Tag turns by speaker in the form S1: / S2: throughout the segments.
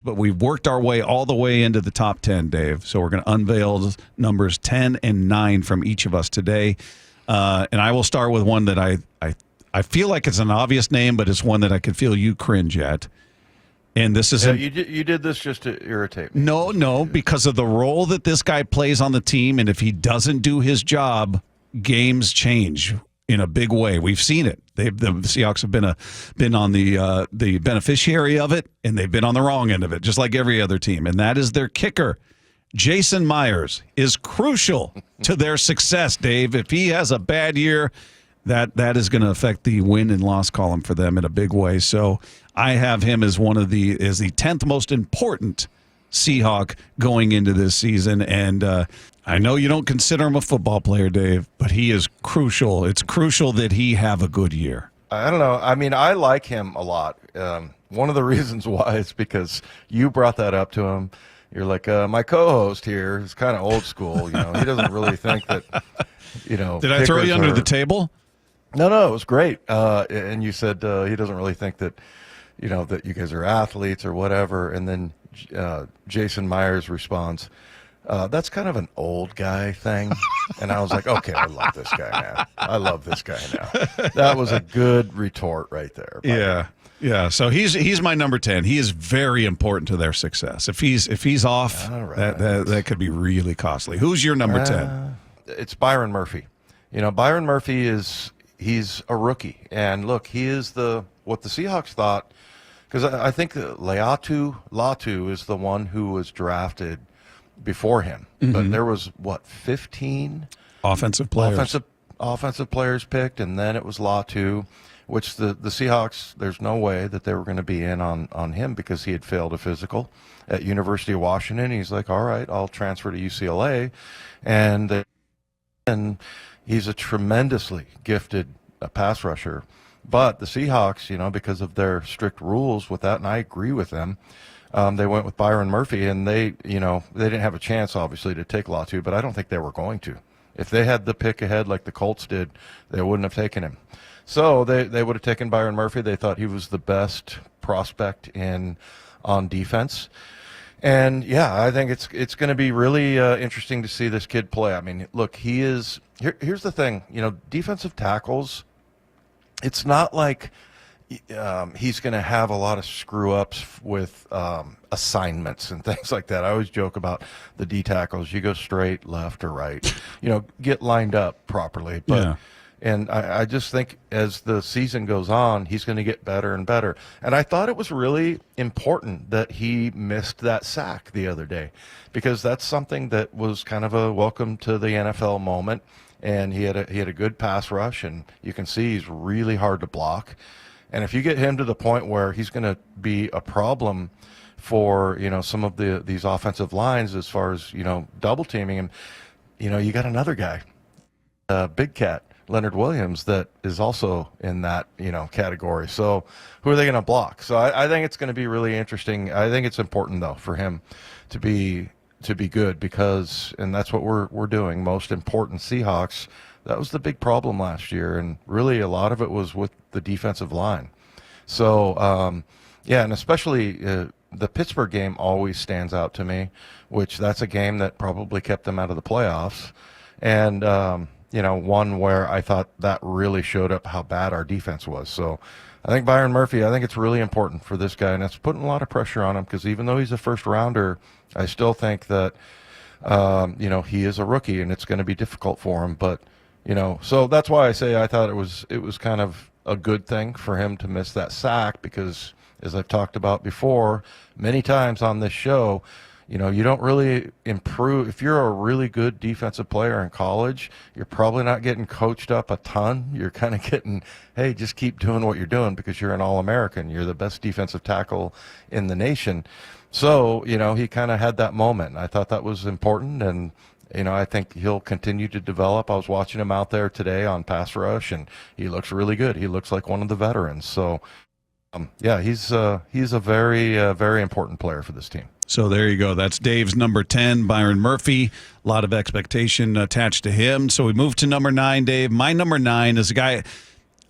S1: But we've worked our way all the way into the top 10, Dave. So we're going to unveil numbers 10 and 9 from each of us today. And I will start with one that I feel like it's an obvious name, but it's one that I could feel you cringe at. And this is
S2: you did this just to irritate me.
S1: No, because of the role that this guy plays on the team, and if he doesn't do his job, games change in a big way. We've seen it. The Seahawks have been on the beneficiary of it, and they've been on the wrong end of it, just like every other team. And that is their kicker. Jason Myers is crucial to their success, Dave. If he has a bad year, that is going to affect the win and loss column for them in a big way. So I have him as the 10th most important Seahawk going into this season. And I know you don't consider him a football player, Dave, but he is crucial. It's crucial that he have a good year.
S2: I don't know. I mean, I like him a lot. One of the reasons why is because you brought that up to him. You're like, my co-host here is kind of old school. He doesn't really think that,
S1: Did I throw you under the table?
S2: No, it was great. And you said he doesn't really think that, that you guys are athletes or whatever. And then Jason Myers responds, that's kind of an old guy thing. And I was like, okay, I love this guy, man. I love this guy now. That was a good retort right there.
S1: Yeah. So he's my number 10. He is very important to their success. If he's off, right. that could be really costly. Who's your number 10?
S2: It's Byron Murphy. Byron Murphy he's a rookie, and look, he is what the Seahawks thought, because I think Latu is the one who was drafted before him, but there was 15
S1: offensive
S2: players picked, and then it was Latu, which the Seahawks, there's no way that they were going to be in on him because he had failed a physical at University of Washington. He's like, all right, I'll transfer to UCLA, and he's a tremendously gifted pass rusher. But the Seahawks, because of their strict rules with that, and I agree with them, they went with Byron Murphy, and they didn't have a chance, obviously, to take Latu, but I don't think they were going to. If they had the pick ahead like the Colts did, they wouldn't have taken him. So they would have taken Byron Murphy. They thought he was the best prospect on defense. And, yeah, I think it's going to be really interesting to see this kid play. I mean, look, here's the thing. Defensive tackles, it's not like he's going to have a lot of screw-ups with assignments and things like that. I always joke about the D tackles. You go straight, left, or right. Get lined up properly. But
S1: yeah.
S2: And I just think as the season goes on, he's going to get better and better. And I thought it was really important that he missed that sack the other day, because that's something that was kind of a welcome to the NFL moment. And he had a good pass rush, and you can see he's really hard to block. And if you get him to the point where he's going to be a problem for some of these offensive lines as far as double teaming him, you got another guy, Big Cat. Leonard Williams, that is also in that category. So who are they going to block? So I think it's going to be really interesting. I think it's important though for him to be good, because, and that's what we're doing. Most important Seahawks. That was the big problem last year, and really a lot of it was with the defensive line. So and especially the Pittsburgh game always stands out to me, which that's a game that probably kept them out of the playoffs, and one where I thought that really showed up how bad our defense was. So I think Byron Murphy, I think it's really important for this guy, and it's putting a lot of pressure on him, because even though he's a first rounder, I still think that, he is a rookie, and it's going to be difficult for him. But, so that's why I say I thought it was kind of a good thing for him to miss that sack, because as I've talked about before many times on this show, you don't really improve. If you're a really good defensive player in college, you're probably not getting coached up a ton. You're kind of getting, hey, just keep doing what you're doing because you're an All-American. You're the best defensive tackle in the nation. So, he kind of had that moment. I thought that was important, and, I think he'll continue to develop. I was watching him out there today on pass rush, and he looks really good. He looks like one of the veterans. So, he's a very, very important player for this team.
S1: So there you go. That's Dave's number 10, Byron Murphy. A lot of expectation attached to him. So we move to number 9, Dave. My number 9 is a guy,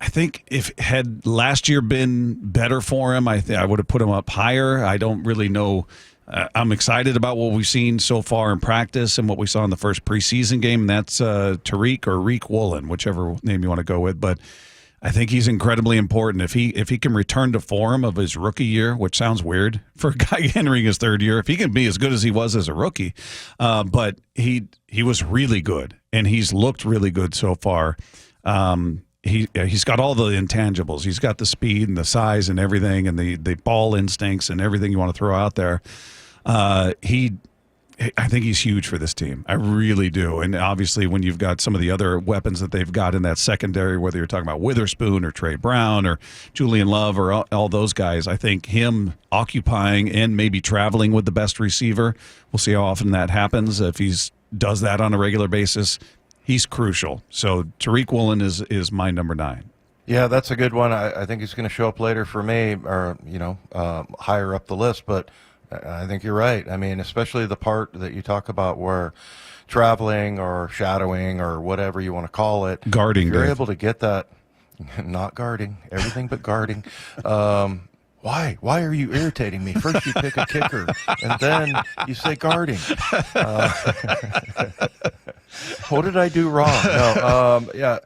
S1: I think if had last year been better for him, I would have put him up higher. I don't really know. I'm excited about what we've seen so far in practice and what we saw in the first preseason game. And that's Tariq or Riq Woolen, whichever name you want to go with. But I think he's incredibly important. If he can return to form of his rookie year, which sounds weird for a guy entering his third year, if he can be as good as he was as a rookie, but he was really good, and he's looked really good so far. He's got all the intangibles. He's got the speed and the size and everything, and the ball instincts and everything you want to throw out there. I think he's huge for this team. I really do. And obviously, when you've got some of the other weapons that they've got in that secondary, whether you're talking about Witherspoon or Trey Brown or Julian Love or all those guys, I think him occupying and maybe traveling with the best receiver, we'll see how often that happens. If he does that on a regular basis, he's crucial. So Tariq Woolen is my number 9.
S2: Yeah, that's a good one. I think he's going to show up later for me, or higher up the list. But I think you're right. I mean, especially the part that you talk about where traveling or shadowing or whatever you want to call it,
S1: guarding.
S2: If you're able to get that, not guarding, everything but guarding. Why are you irritating me? First you pick a kicker, and then you say guarding. What did I do wrong? No,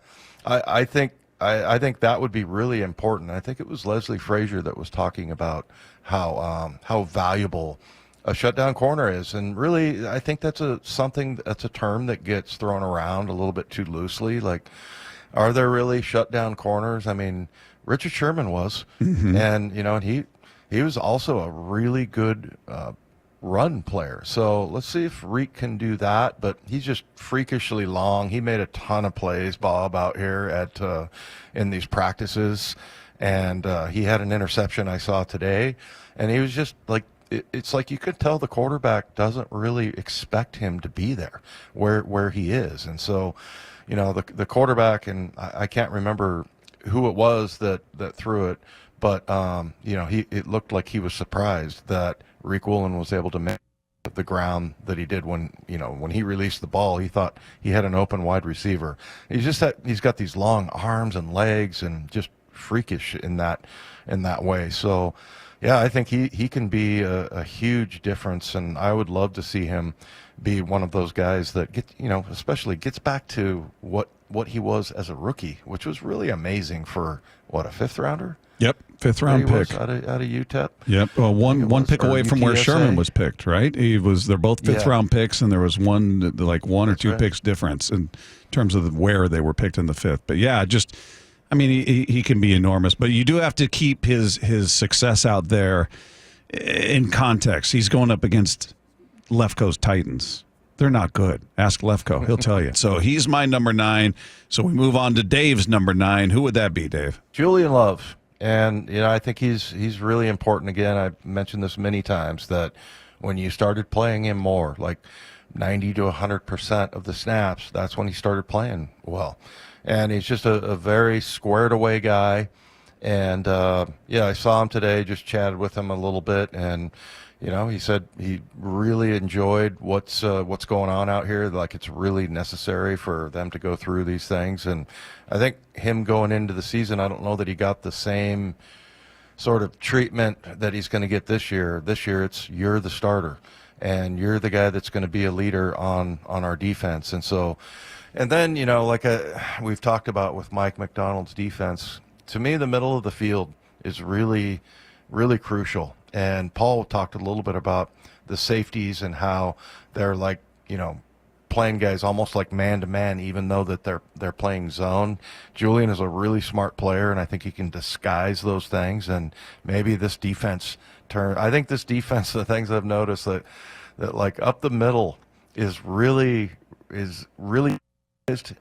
S2: I think that would be really important. I think it was Leslie Frazier that was talking about how valuable a shutdown corner is, and really, I think that's a term that gets thrown around a little bit too loosely. Like, are there really shutdown corners? I mean, Richard Sherman was, and he was also a really good run player. So let's see if Riq can do that. But he's just freakishly long. He made a ton of plays, Bob, out here in these practices, and he had an interception I saw today, and he was just like, it's like you could tell the quarterback doesn't really expect him to be there where he is. And so, the quarterback, and I can't remember who it was that threw it, but it looked like he was surprised that Riq Woolen was able to make the ground that he did when he released the ball. He thought he had an open wide receiver. He's got these long arms and legs and just freakish in that way. So yeah, I think he can be a huge difference, and I would love to see him be one of those guys that especially gets back to what he was as a rookie, which was really amazing for a 5th rounder.
S1: Yep, 5th round pick
S2: out of UTEP.
S1: Yep, well, one pick away from where Sherman was picked, right? They're both 5th round picks, and there was one or two picks difference in terms of where they were picked in the 5th. But yeah, he can be enormous, but you do have to keep his success out there in context. He's going up against Lefko's Titans. They're not good. Ask Lefko. He'll tell you. So he's my number 9. So we move on to Dave's number 9. Who would that be, Dave?
S2: Julian Love. And, I think he's really important. Again, I've mentioned this many times, that when you started playing him more, like 90 to 100% of the snaps, that's when he started playing well. And he's just a very squared away guy. And, I saw him today, just chatted with him a little bit, and he said he really enjoyed what's going on out here. Like, it's really necessary for them to go through these things. And I think him going into the season, I don't know that he got the same sort of treatment that he's going to get this year. This year, you're the starter, and you're the guy that's going to be a leader on our defense. And so, and then, we've talked about with Mike McDonald's defense, to me, the middle of the field is really, really crucial. And Paul talked a little bit about the safeties and how they're playing guys almost like man-to-man, even though that they're playing zone. Julian is a really smart player, and I think he can disguise those things. And maybe this defense I think this defense, the things I've noticed that like up the middle is really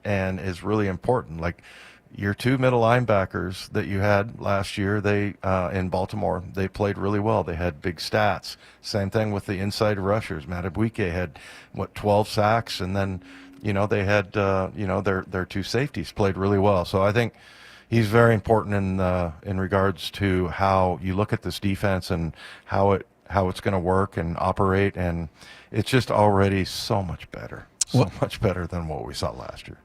S2: and is really important. Like, your 2 middle linebackers that you had last year, they in Baltimore, they played really well. They had big stats. Same thing with the inside rushers. Matabwike had 12 sacks, and then they had their 2 safeties played really well. So I think he's very important in regards to how you look at this defense and how it's going to work and operate, and it's just already so much better. So much better than what we saw last year.